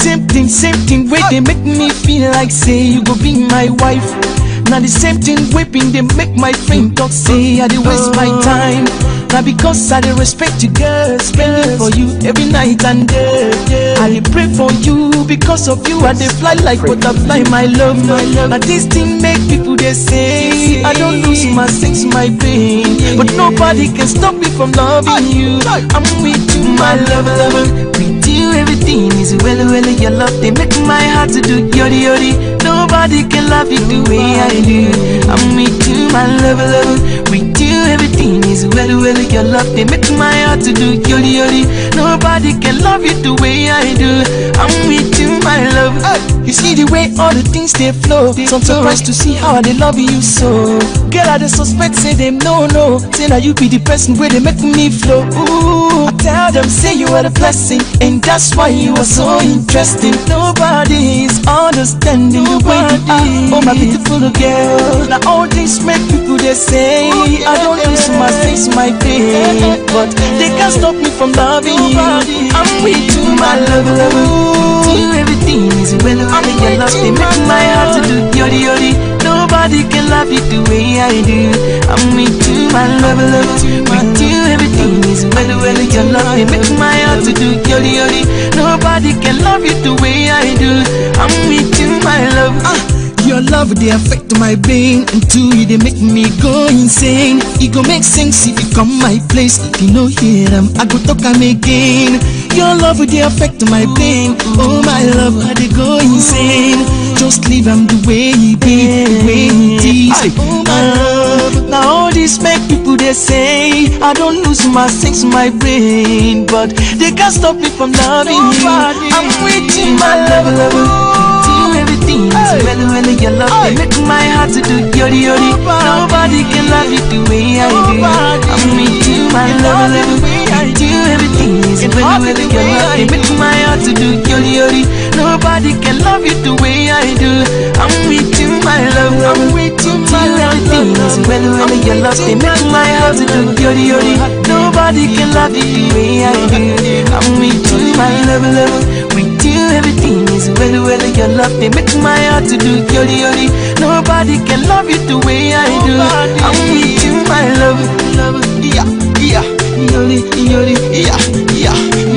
Same thing, where they make me feel like say you go be my wife. Now the same thing whipping they make my friend talk say I dey waste my time. Now because I dey respect you, girl, spending for you every night and day. I dey pray for you, because of you I dey fly like butterfly, my love. Now this thing make people they say I don't lose my sense, my pain, but nobody can stop me from loving you. I'm with you, my love. With you everything is well. Your love they make my heart to do yori yori. Nobody can love you the way I do. I'm with you, my love. With you everything is well. Your love they make my heart to do yori yori. Nobody can love you the way I do. I'm with you, my love. You see the way all the things they flow. So I'm surprised to see how they love you so. Girl, I just suspect say them no. Say now you be the person where they make me flow. Ooh, I tell them say you are the blessing, and that's why you are so interesting. Nobody is understanding the way you are. Oh my beautiful girl. Now all things make people they say I don't lose my sense, my pain, but they can't stop me from loving you. I'm with you, my love. With you everything is well. Your love they make my heart to do yori yori. Nobody can love you the way I do. I'm with you, my love. With you everything is well. Your love they make my heart to do yori yori. Nobody can love you the way I do. I'm with you, my love. Your love they affect my brain, and too they make me go insane. It go make sense if you come my place. If you know hear them, I go talk am again. Your love they affect my brain. Oh my love, I they go insane. Just leave him the way he be, the way he is. Oh my love. Now all this make people they say I don't lose my sense, my brain, but they can't stop me from loving you. I'm with you, my love. Everything is well. Your love they make my heart to do yori yori. Nobody can love you the way I do. I'm with you, my love. With you everything is well. Your love they make my heart to do yori yori. Nobody can love you the way I do. I'm with you, my love. I'm with you, my love. Everything is well. Your love they make my heart to do yori yori. Nobody can love you the way I do. I'm with you, my love. With you everything is well. Your love they make my heart to do yori yori. Nobody can love you the way I do. I'm with you, my love. Yori yori,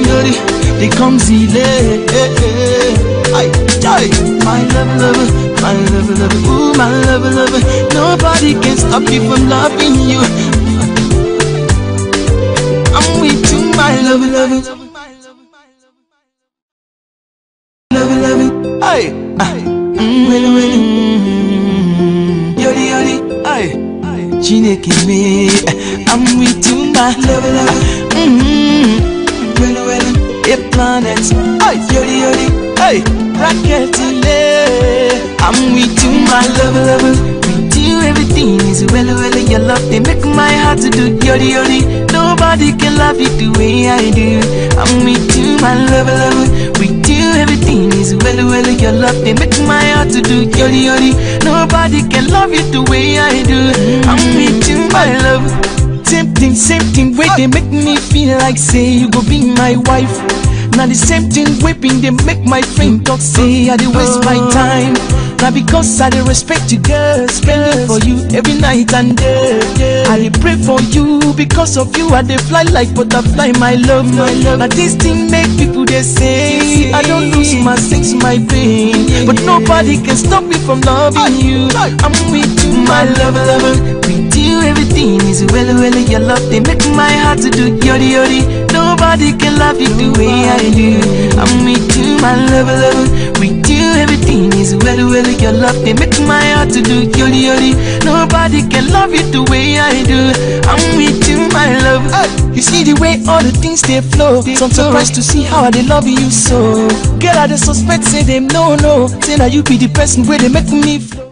yori. They come zile. My love. Ooh, my love. Nobody can stop you from loving you. I'm with you, my love. Ay, yori, ay, Chineke me, I'm with you, my love. A planet, ay, yori, ay, rocket, I'm with you, my love. With you everything is well. Your love they make my heart to do yori yori. Nobody can love you the way I do. I'm with you, my love. With you everything is well. Your love they make my heart to do yori yori. Nobody can love you the way I do. I'm with you, my love. Same thing, where they make me feel like say you go be my wife. Now the same thing whipping they make my friend talk say I dey waste my time. Now because I dey respect you, girl, spending for you every night and day. I dey pray for you, because of you I dey fly like butterfly, my love. Now this thing make people they say I don't lose my sense, my pain, but nobody can stop me from loving you. I'm with you, my love. With you everything is well. Your love they make my heart to do yori yori. Nobody can love you the way I do. I'm with you, my love. With you everything is well. Your love they make my heart to do yori yori. Nobody can love you the way I do. I'm with you, my love. You see the way all the things they flow. So I'm surprised to see how they love you so. Girl, I just suspect say them no. Say now you be the person where they make me flow.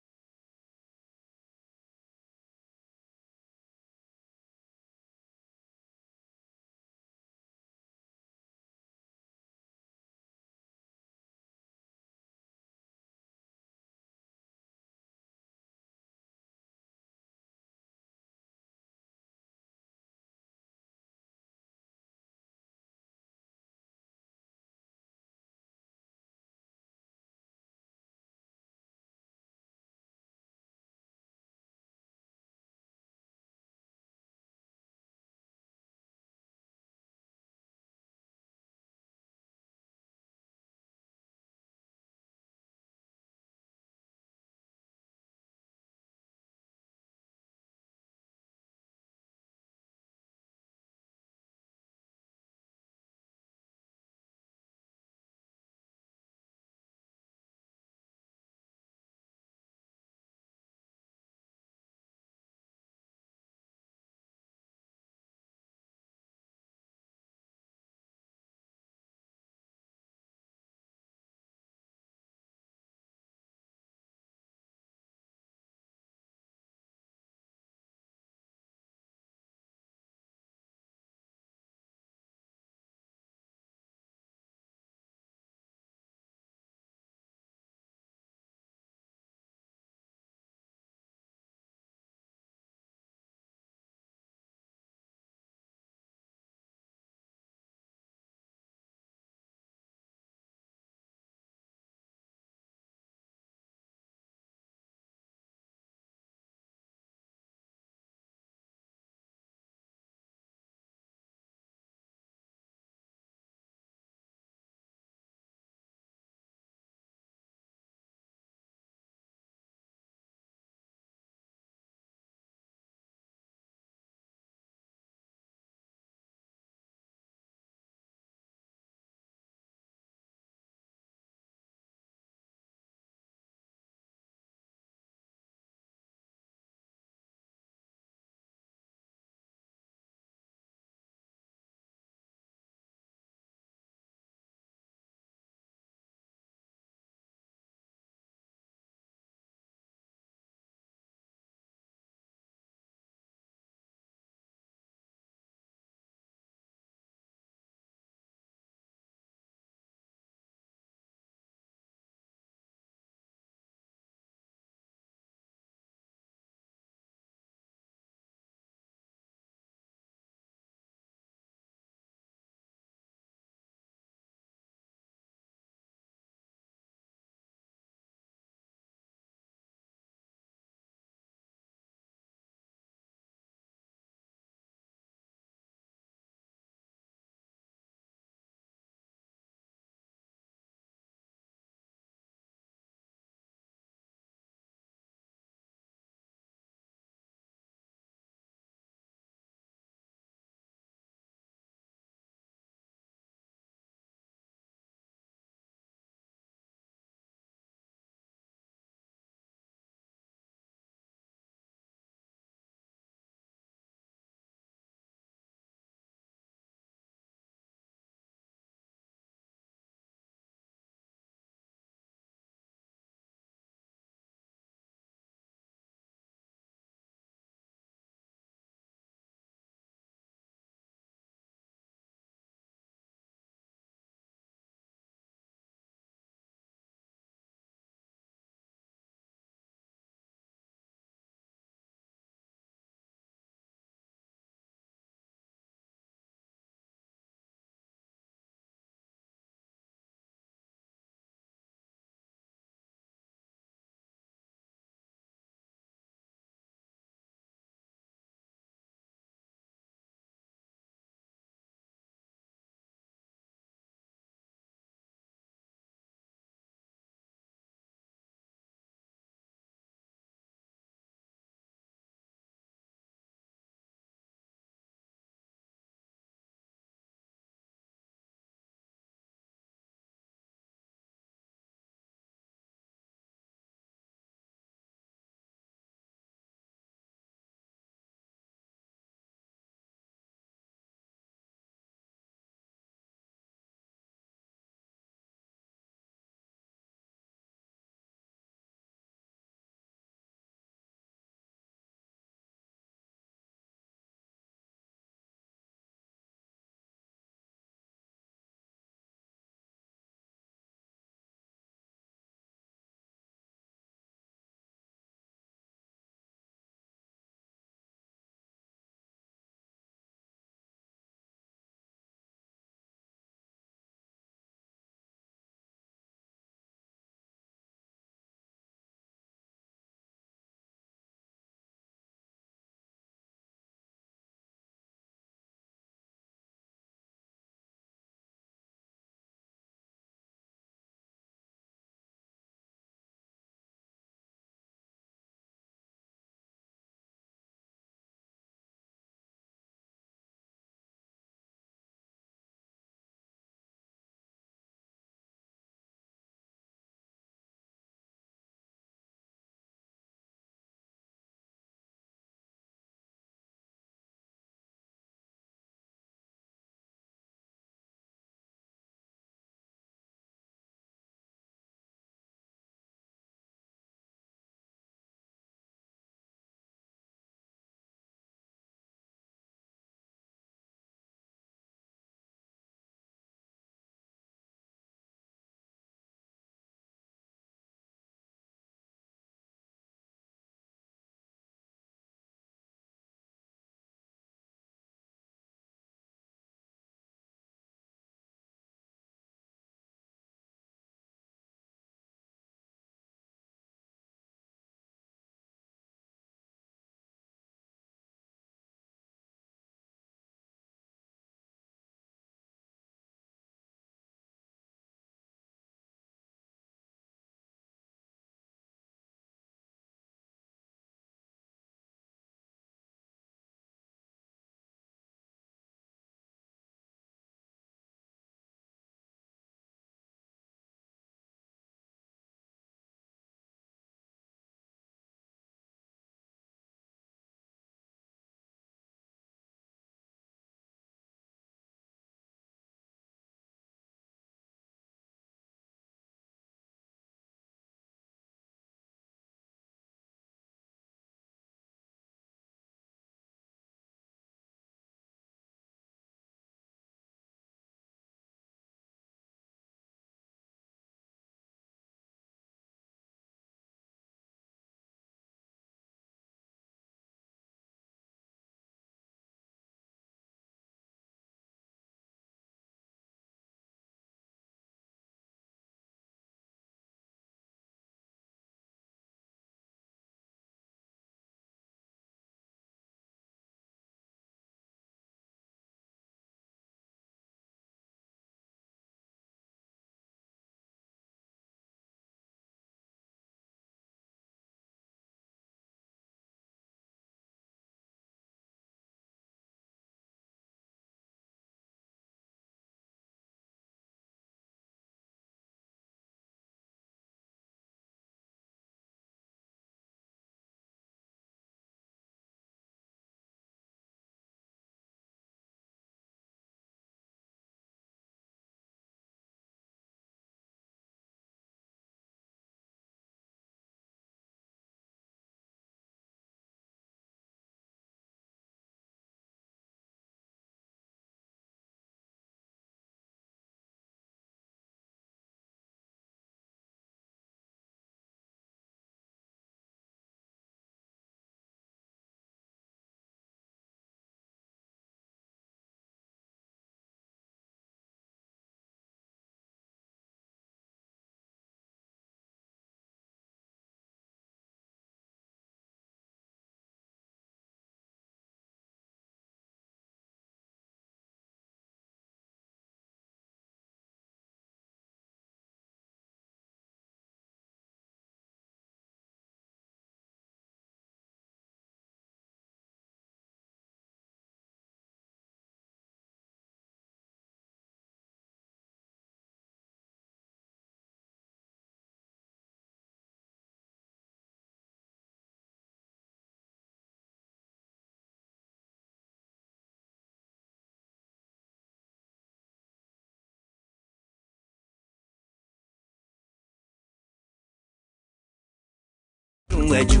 gbádùn ẹ̀jù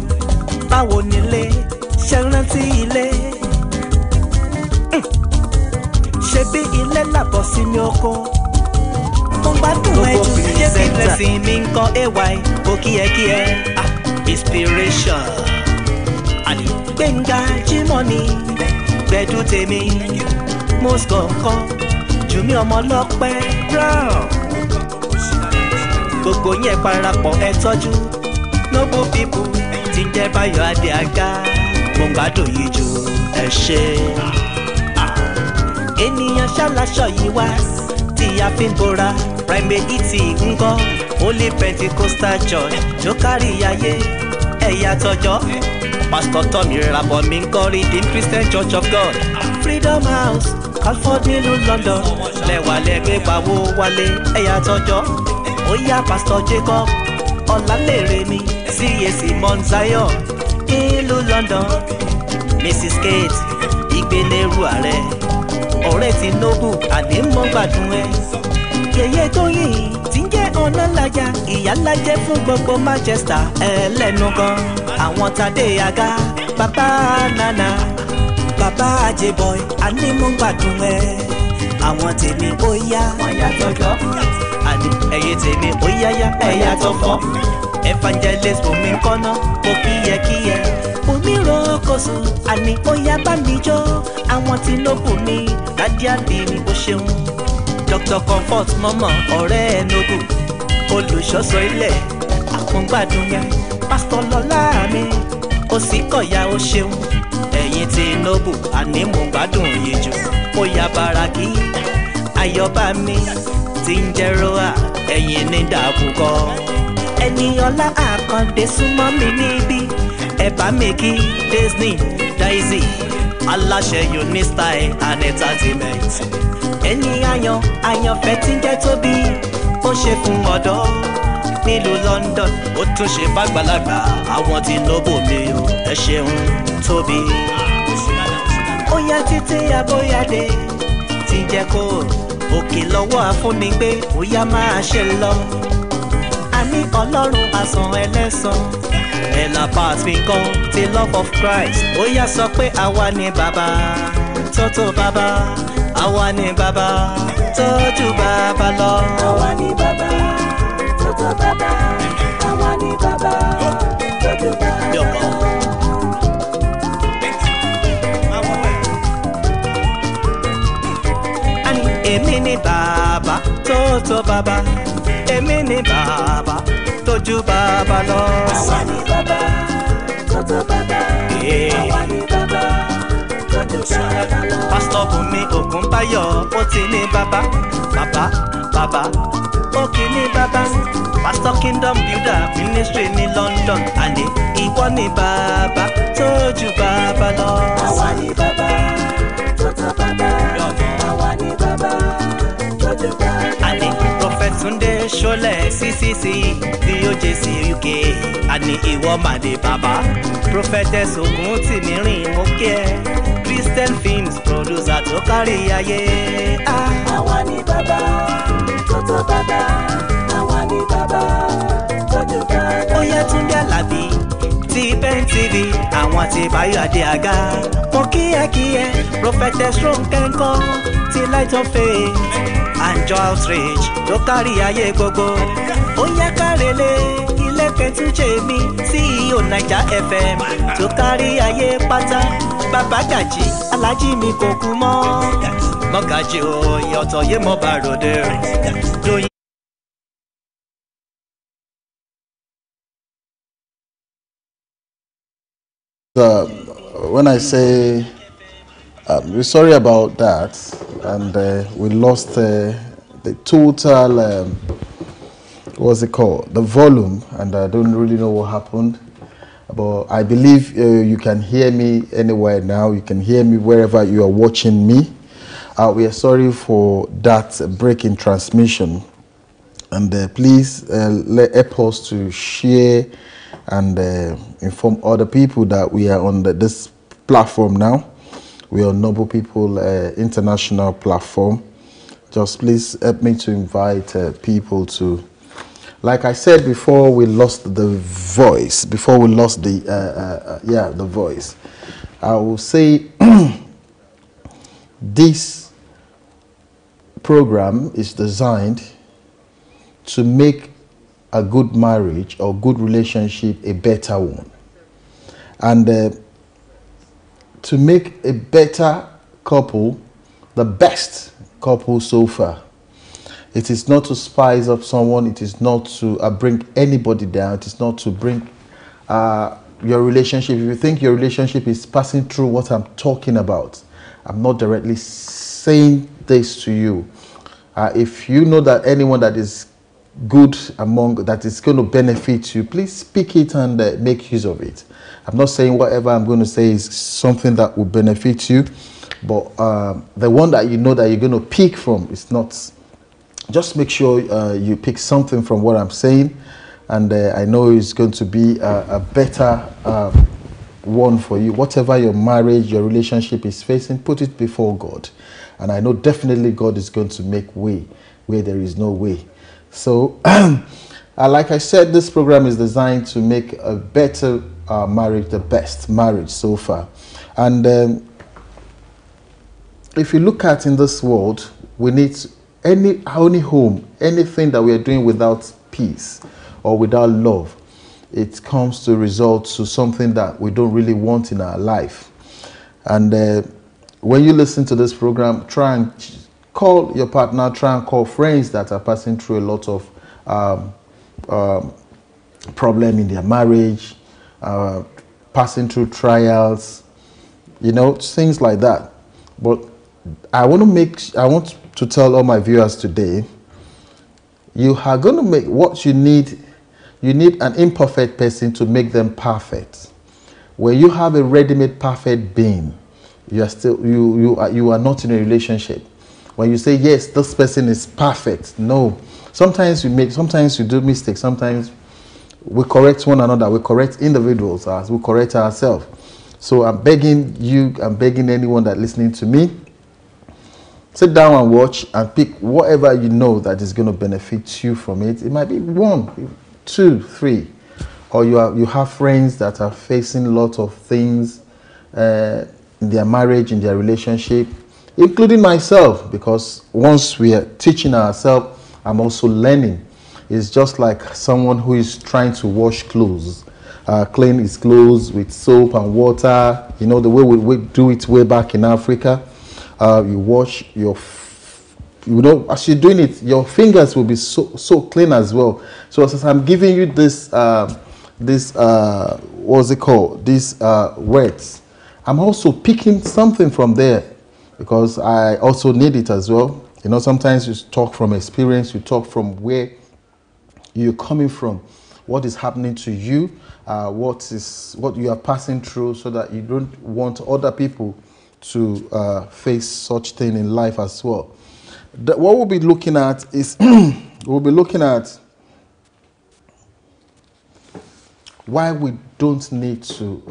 báwo nílé ṣe rántí ilé ṣe bí ilé làbọ̀ sí ní oko mo gbádùn ẹ̀jù jẹ́ bí blessing mi ń kọ́ ay kò kíyẹkíyẹ inspiration àní Gbénga Jímọ̀nì gbẹ̀dú tèmi mọ́sùkọ̀ọ̀kan Jùmí Ọmọlọ́pẹ́ brown gbogbo yẹn parapọ̀ ẹ tọ́jú noble people tí ń jẹ́ Báyọ̀ Adéagá mo gbádùn yìí jù ẹ ṣe. ènìyàn ṣàlàṣọ yìí wá tí a fi ń bora primate ńkọ́ Holy Pentecostal Church tó kárí ayé ẹ̀yà tọjọ́ Pastor Tommy Rabomi ńkọ́ Redeemed Christian Church of God Freedom House Calford nílùú London lẹ́wà lẹ́gbẹ́ pawó wálé ẹ̀yà tọjọ́ ó yá Pastor Jacob Ọlálérèmí CAC Mount Zion nílùú London Mrs Kate Ìgbéléru ààrẹ ọ̀rẹ́ Tinubu àdèmọ́gbàdùn ẹ̀ yèyé Tóyìn tí ń jẹ́ Ọ̀nàlájà ìyálájẹ́ fún gbogbo Manchester ẹlẹ́nu gan àwọn Tadé Àga bàbá Nana bàbá Ajeboy àdèmọ́gbàdùn ẹ̀ àwọn tèmi ó yá ọ̀yà tọ́jọ́ àní ẹ̀yẹ tèmi ó yáyá ẹ̀yà tọ́kọ́ evangelist Bùnmi kọ́nà kò kíyẹkíyẹ Bùnmi Rókòsò àní ó yá bá mi jó àwọn Tinubu ní dájíàdì ní bó ṣeun Dr. Comfort mọ́mọ́ ọ̀rẹ́ ẹnugu olùṣọ́sọ ilẹ̀ àpọ̀ngbàdùn yẹn Pastor Lọ́lá mi ó sì kọ̀yà ó ṣeun ẹ̀yin Tinubu àní mò ń gbádùn yìí jù ó yá Bàràkì Ayọ̀bá mi tí ń jẹ́ Roa ẹ̀yin ní dàbùkọ́ Ẹniọlá Àkàndé súnmọ́ mi níbí ẹ̀bá mi kí Disney Daisy aláṣẹ Unistyle and Entertainment ẹni àyànfẹ́ tí ń jẹ́ Tóbi ó ṣe fún ọ̀dọ́ nílùú London ó tún ṣe fàgbàlagbà àwọn Tinubu mi ò ẹ ṣeun Tóbi ó yá Títí Abóyadé tí ń jẹ́ kó òkè lọ́wọ́ afúnigbé ó yá máa ṣe lọ àní Ọlọ́run àsàn ẹlẹ́sàn ẹ̀là pàṣẹ kan ti love of Christ ó yá sọ pé àwa ni bàbá tótó bàbá àwa ni bàbá tójú bàbá lọ. àwa ni bàbá tótó bàbá àwa ni bàbá tójú bàbá lọ. èmi ni bàbá tótó bàbá èmi ni bàbá tójú bàbá lọ. àwa ni bàbá tótó bàbá àwa ni bàbá tójú bàbá lọ. Pastor Bùnmi Ògúnbáyọ̀ ó ti ní bàbá ó kì í ní bàbá. Pastor Kingdom Builder Ministry ní London àní ìwọ ni bàbá tójú bàbá lọ. àwa ni bàbá tótó bàbá àwa ni bàbá tójú bàbá lọ. Prophet Túndé Ṣọlẹ̀ CCC DOJC UK àní ìwọ màdé bàbá. Prophetess Ògúntìmírìn mo kí ẹ Christian Films producer tó kárí ayé. àwa ni bàbá tótó bàbá àwa ni bàbá tójú bàbá. ó yá Túndé Àlàbí ti Ben TV àwọn àti Báyọ̀ Adéagá mo kíyẹkíyẹ Prophetess Rónkẹ́ ńkọ́ ti Light of Faith Anjo Outreach tó kárí ayé gbogbo. ó yá Kárẹ̀lẹ̀ ilé kẹtùjẹ mi CEO Naija FM tó kárí ayé pátá. Bàbá Gàjí Alájí mi kò kú mọ́ mọ́gàjí òye ọ̀tọ̀ yé mọ́ bá ròde rìn. When I say we're sorry about that, and we lost the total, what's it called, the volume, and I don't really know what happened. But I believe you can hear me anywhere now. You can hear me wherever you are watching me. We are sorry for that break in transmission. And please help us to share and inform other people that we are on this platform now. We are Noble People International platform. Just please help me to invite people to Like I said before, we lost the voice. Before we lost the the voice. I will say this program is designed to make a good marriage or good relationship a better one, and to make a better couple the best couple so far. It is not to spice up someone. It is not to bring anybody down. It is not to bring your relationship. If you think your relationship is passing through what I'm talking about, I'm not directly saying this to you. If you know that anyone that is good among that is going to benefit you, please speak it and make use of it. I'm not saying whatever I'm going to say is something that will benefit you, but the one that you know that you're going to pick from is not. Just make sure you pick something from what I'm saying, and I know it's going to be a better one for you. Whatever your marriage, your relationship is facing, put it before God, and I know definitely God is going to make way where there is no way. So, like I said, this program is designed to make a better marriage, the best marriage so far. And if you look at in this world, we need any home, anything that we are doing without peace or without love, it comes to result to something that we don't really want in our life. And when you listen to this program, try and call your partner, try and call friends that are passing through a lot of problem in their marriage, passing through trials, you know, things like that. But I want to tell all my viewers today, you are going to make what you need. You need an imperfect person to make them perfect. When you have a ready-made perfect being, you are still you are not in a relationship. When you say yes, this person is perfect, no. Sometimes you do mistakes. Sometimes we correct one another. We correct individuals as we correct ourselves. So I'm begging you. I'm begging anyone that listening to me. Sit down and watch and pick whatever you know that is going to benefit you from it. It might be 1, 2, 3, or you have friends that are facing a lot of things in their marriage, in their relationship, including myself, because once we are teaching ourselves, I'm also learning. It's just like someone who is trying to wash clothes, clean his clothes with soap and water. You know, the way we do it way back in Africa. You wash as you're doing it, your fingers will be so clean as well. So as I'm giving you this what's it called, these words, I'm also picking something from there, because I also need it as well. You know, sometimes you talk from experience, you talk from where you're coming from, what is happening to you, what you are passing through, so that you don't want other people to face such thing in life as well. What we'll be looking at is we'll be looking at why we don't need to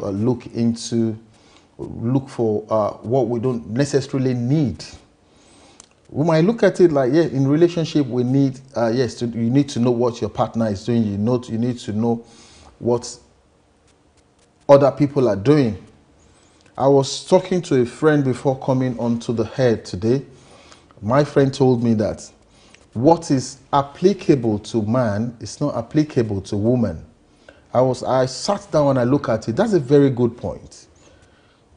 look for what we don't necessarily need. We might look at it like, yeah, in relationship we need you need to know what your partner is doing. You need to know what other people are doing. I was talking to a friend before coming onto the head today. My friend told me that what is applicable to man is not applicable to woman. I sat down and I looked at it. That's a very good point.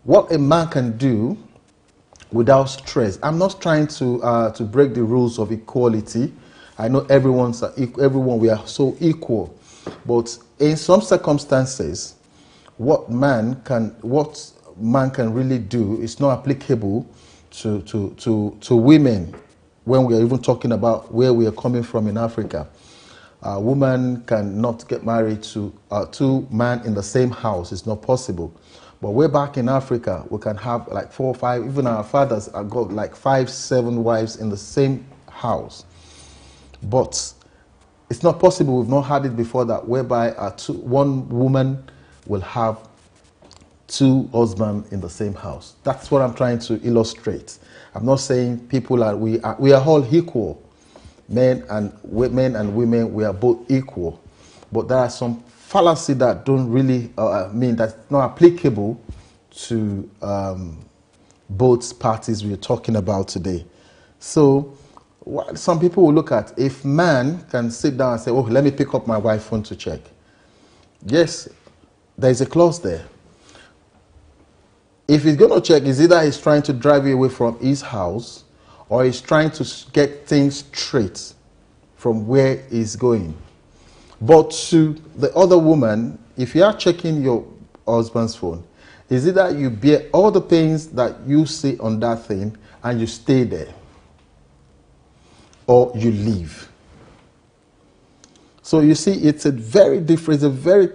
What a man can do without stress. I'm not trying to break the rules of equality. I know everyone we are so equal, but in some circumstances, what man can really do is not applicable to women. When we are even talking about where we are coming from in Africa, a woman cannot get married to 2 men in the same house. It's not possible. But way back in Africa, we can have like 4 or 5. Even our fathers have got like 5, 7 wives in the same house. But it's not possible. We've not had it before that, whereby one woman will have 2 husbands in the same house. That's what I'm trying to illustrate. I'm not saying we are all equal. men and women, we are both equal. But there are some fallacy that don't really mean that's not applicable to both parties we're talking about today. So what some people will look at, if man can sit down and say, oh, let me pick up my wife's phone to check. Yes, there is a clause there. If he's going to check, it's either he's trying to drive you away from his house or he's trying to get things straight from where he's going. But to the other woman, if you are checking your husband's phone, is it that you bear all the pains that you see on that thing and you stay there, or you leave? So you see, it's a very different, it's a very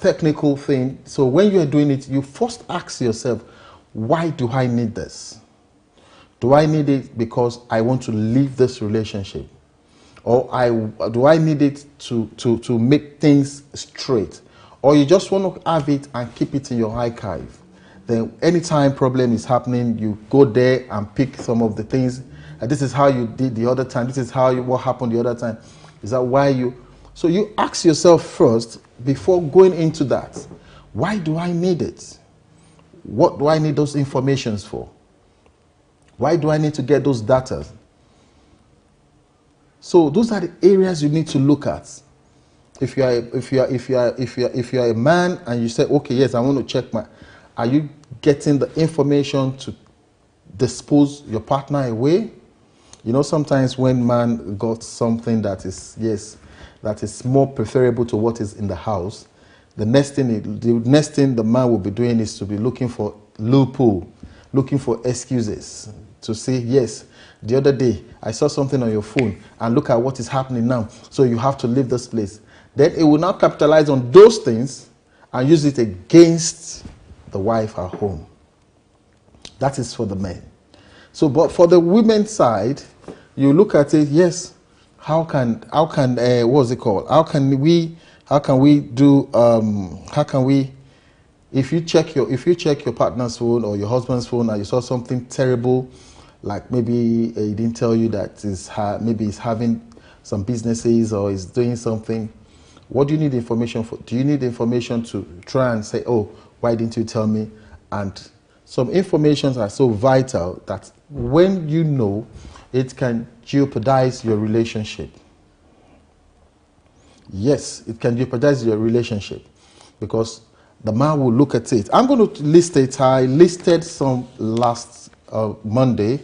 technical thing. So when you are doing it, you first ask yourself, why do I need this? Do I need it because I want to leave this relationship? Or do I need it to make things straight? Or you just want to have it and keep it in your archive? Then anytime problem is happening, you go there and pick some of the things. And this is how you did the other time. This is what happened the other time. Is that why you... So you ask yourself first, before going into that, why do I need it? What do I need those informations for? Why do I need to get those data? So those are the areas you need to look at. If you are a man and you say, okay, yes, I want to check my... Are you getting the information to dispose your partner away? You know, sometimes when man got something that is, yes, that is more preferable to what is in the house, the next thing the man will be doing is to be looking for loophole, looking for excuses to say, yes, the other day I saw something on your phone and look at what is happening now, so you have to leave this place. Then it will now capitalize on those things and use it against the wife at home. That is for the men. So, but for the women's side, you look at it, yes, how can what's it called? How can we do, if you check your partner's phone or your husband's phone and you saw something terrible, like maybe he didn't tell you that maybe he's having some businesses or he's doing something, what do you need information for? Do you need information to try and say, oh, why didn't you tell me? And some informations are so vital that when you know, it can jeopardize your relationship. Yes, it can jeopardize your relationship because the man will look at it. I'm going to list it. I listed some last Monday,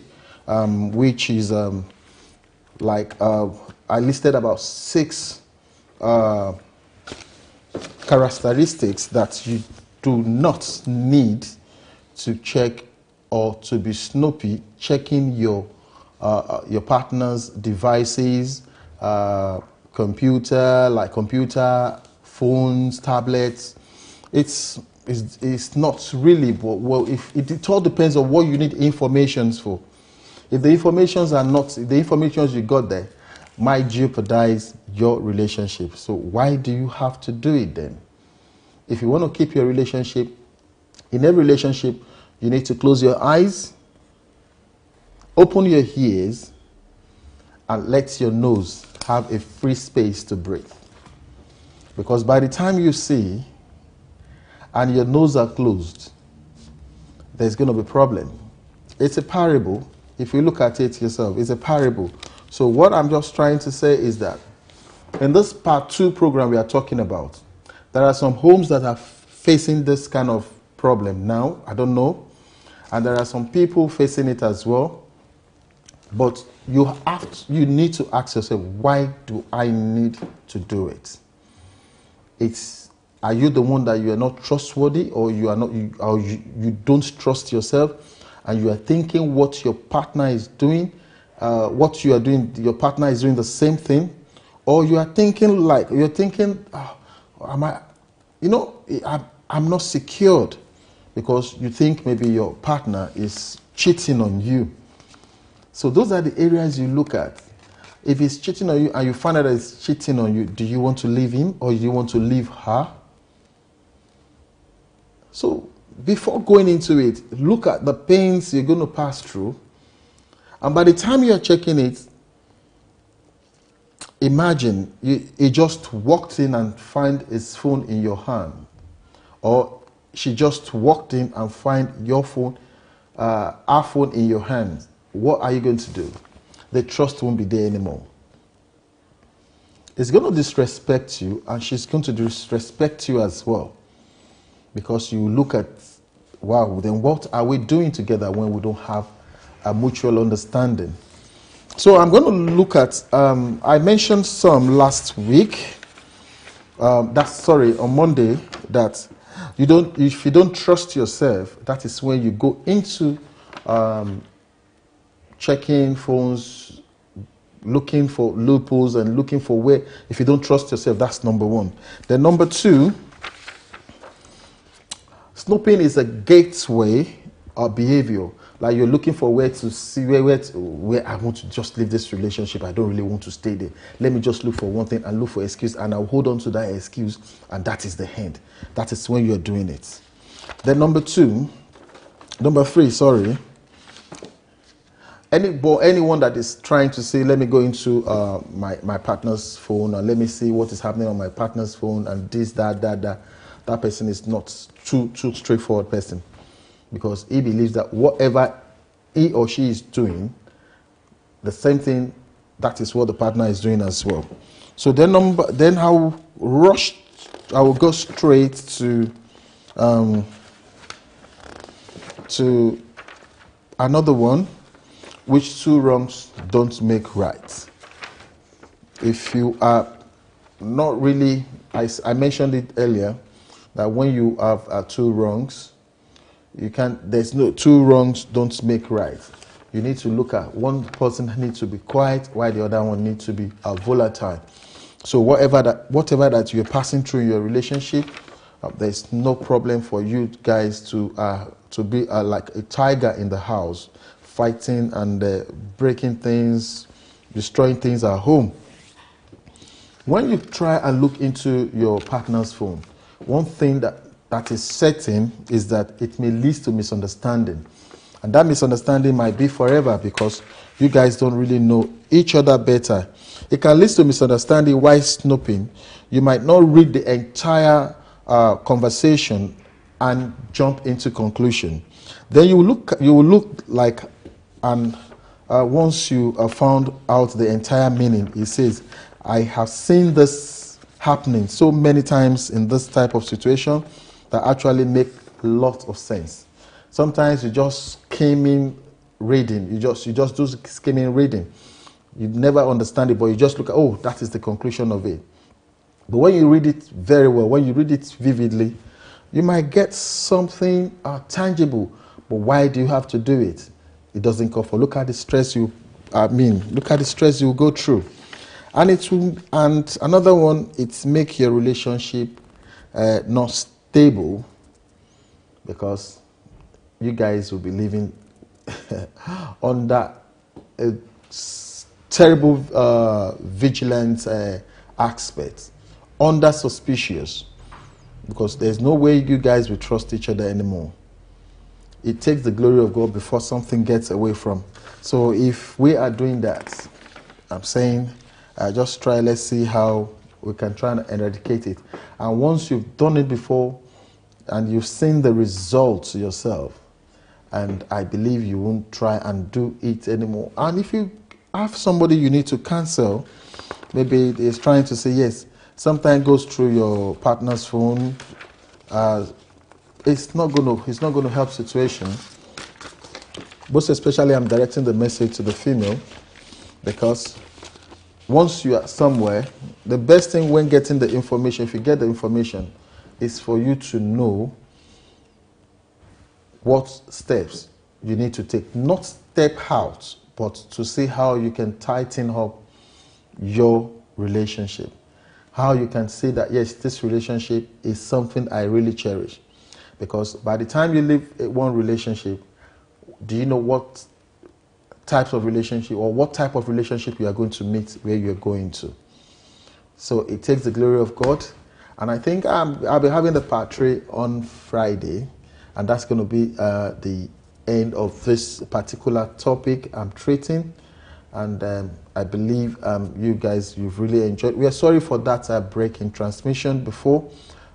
which is I listed about 6 characteristics that you do not need to check or to be snoopy checking your partner's devices, computer, phones, tablets. It's not really, but well, it all depends on what you need information for. If the informations are not, the information you got there might jeopardize your relationship. So why do you have to do it then? If you want to keep your relationship, in every relationship, you need to close your eyes, open your ears, and let your nose have a free space to breathe. Because by the time you see and your nose are closed, there's going to be a problem. It's a parable. If you look at it yourself, it's a parable. So what I'm just trying to say is that in this part 2 program we are talking about, there are some homes that are facing this kind of problem now. I don't know. And there are some people facing it as well. But you need to ask yourself, why do I need to do it? Are you the one that you are not trustworthy, or you don't trust yourself, and you are thinking what your partner is doing, what you are doing, your partner is doing the same thing, or you are thinking I'm not secured, because you think maybe your partner is cheating on you. So those are the areas you look at. If he's cheating on you and you find out that he's cheating on you, do you want to leave him or do you want to leave her? So before going into it, look at the pains you're going to pass through. And by the time you're checking it, imagine he just walked in and find his phone in your hand, or she just walked in and find your phone, our phone in your hand. What are you going to do? The trust won't be there anymore. It's going to disrespect you, and she's going to disrespect you as well, because you look at, wow, then what are we doing together when we don't have a mutual understanding? So I'm going to look at, I mentioned some last week, on Monday, that if you don't trust yourself, that is when you go into checking phones, looking for loopholes and looking for where, if you don't trust yourself, that's number one. Then number two, snooping is a gateway or behavior. Like you're looking for where to see where I want to just leave this relationship. I don't really want to stay there. Let me just look for one thing and look for excuse, and I'll hold on to that excuse, and that is the end. That is when you're doing it. Then number three, anyone that is trying to say, let me go into my partner's phone, or let me see what is happening on my partner's phone, and this, that person is not too straightforward person, because he believes that whatever he or she is doing, the same thing, that is what the partner is doing as well. So then I will go straight to another one, which two wrongs don't make right. If you are not really, I mentioned it earlier, that when you have two wrongs, there's no two wrongs don't make right. You need to look at one person needs to be quiet while the other one needs to be volatile. So whatever that you're passing through in your relationship, there's no problem for you guys to be like a tiger in the house, fighting and breaking things, destroying things at home. When you try and look into your partner's phone, one thing that is certain is that it may lead to misunderstanding. And that misunderstanding might be forever, because you guys don't really know each other better. It can lead to misunderstanding while snooping. You might not read the entire conversation and jump into conclusion. Then you will look like, and once you have found out the entire meaning, it says, I have seen this happening so many times in this type of situation that actually make a lot of sense. Sometimes you just skimming reading, you just do skimming reading. You never understand it, but you just look at, oh, that is the conclusion of it. But when you read it very well, when you read it vividly, you might get something tangible. But why do you have to do it? It doesn't call for. Look at the stress you go through. And another one, it's make your relationship not stable, because you guys will be living under a terrible vigilant aspect, under suspicious, because there's no way you guys will trust each other anymore. It takes the glory of God before something gets away from. So if we are doing that, I'm saying, just try, let's see how we can try and eradicate it. And once you've done it before and you've seen the results yourself, and I believe you won't try and do it anymore. And if you have somebody you need to cancel, maybe it's trying to say yes, sometimes goes through your partner's phone, it's not going to help situation. Most especially, I'm directing the message to the female, because once you are somewhere, the best thing when getting the information, if you get the information, is for you to know what steps you need to take. Not step out, but to see how you can tighten up your relationship. How you can say that, yes, this relationship is something I really cherish. Because by the time you leave one relationship, do you know what types of relationship or what type of relationship you are going to meet where you're going to? So it takes the glory of God. And I think I'll be having the part 3 on Friday. And that's going to be the end of this particular topic I'm treating. and I believe you guys, you've really enjoyed. We are sorry for that break in transmission before.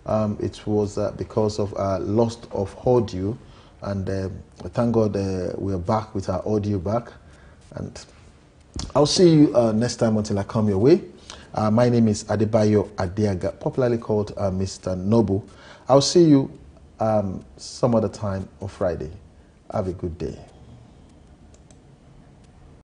It was because of loss of audio, and thank God we are back with our audio back. And I'll see you next time until I come your way. My name is Adebayo Adeaga, popularly called Mr. Noble. I'll see you some other time on Friday. Have a good day.